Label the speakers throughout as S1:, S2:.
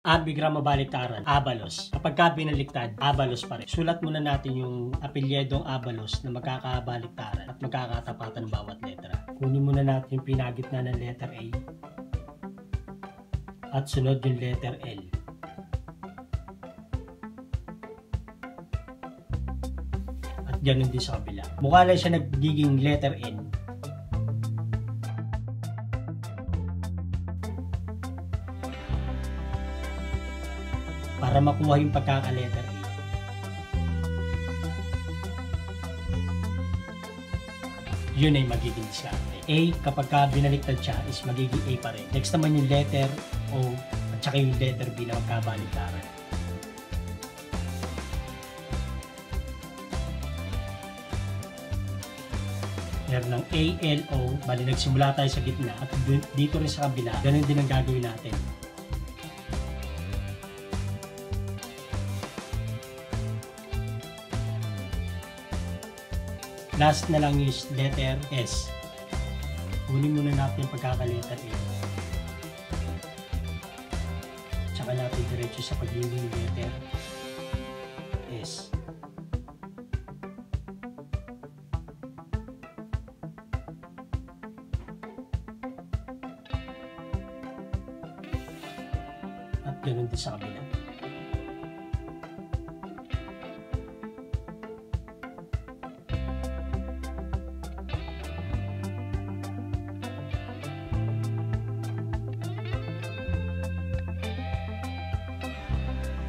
S1: Ambigram mabaliktaran, Abalos. Kapag ka binaliktad, Abalos pa rin. Sulat muna natin yung apelyedong Abalos na magkakabaliktaran at magkakatapatan ng bawat letra. Kunin muna natin yung pinagitna ng letter A at sunod yung letter L. At ganun din sa kabila. Mukha lang siya nagiging letter N. Para makuha yung pagkaka-letter A. Yun ay magiging diskarte. A, kapag ka binaliktad siya, is magiging A pa rin. Next naman yung letter O at saka yung letter B na magkabaliktaran. Meron ng A, L, O. Bali, nagsimula tayo sa gitna at dito rin sa kabila, ganun din ang gagawin natin. Last na lang is letter S. Kunin muna natin yung pagkaka-letter A. Tsaka natin diretso sa pagiging letter S. At ganun din sa kabila.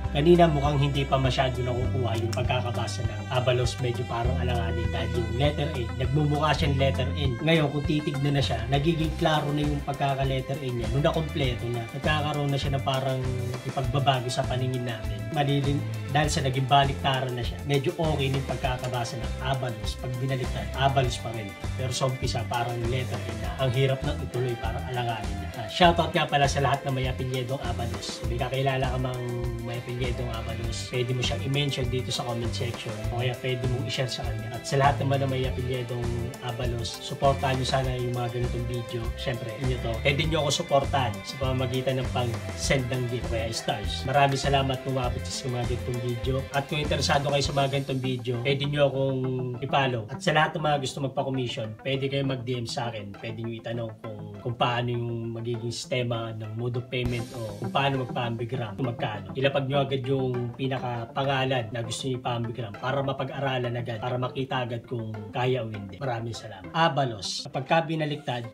S1: Kanina mukhang hindi pa masyado nakukuha yung pagkakabasa ng Abalos, medyo parang alanganin dahil yung letter A, nagmumukha siyang letter N. Ngayon kung titignan na siya, nagiging klaro na yung pagkaka-letter A niya. Nung nakompleto na, nagkakaroon na siya ng parang ipagbabago sa paningin natin. Malilin, dahil sa naging baliktaran na siya, medyo okay yung pagkakabasa ng Abalos. Pag binaliktad, Abalos pa rin. Pero sa umpisa parang letter N na. Ang hirap na ituloy, parang alanganin na. Shoutout nga pala sa lahat na may apelyedong Abalos. May kakilala ka mang may apelyedong Abalos, pwede mo siyang i-mention dito sa comment section o kaya pwede mong i-share sa kanya. At sa lahat naman na may apelyedong Abalos, supportahan nyo sana yung mga ganitong video. Siyempre, inyo to. Pwede nyo ako supportahan sa pamamagitan ng pang-send ng gift kaya stars. Maraming salamat kung umabot sa mga ganitong video. At kung interesado kayo sa mga ganitong video, pwede nyo akong i-follow. At sa lahat ng mga gusto magpa-commission, pwede kayo mag-DM sa akin. Pwede nyo itanong kung paano yung magiging sistema ng mode of payment o kung paano magpa-ambigram, kung magkano. Ilapag nyo agad yung pinaka-pangalan na gusto nyo ipa-ambigram para mapag-aralan agad, para makita agad kung kaya o hindi. Maraming salamat. Abalos. Kapag ka binaliktad,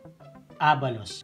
S1: Abalos.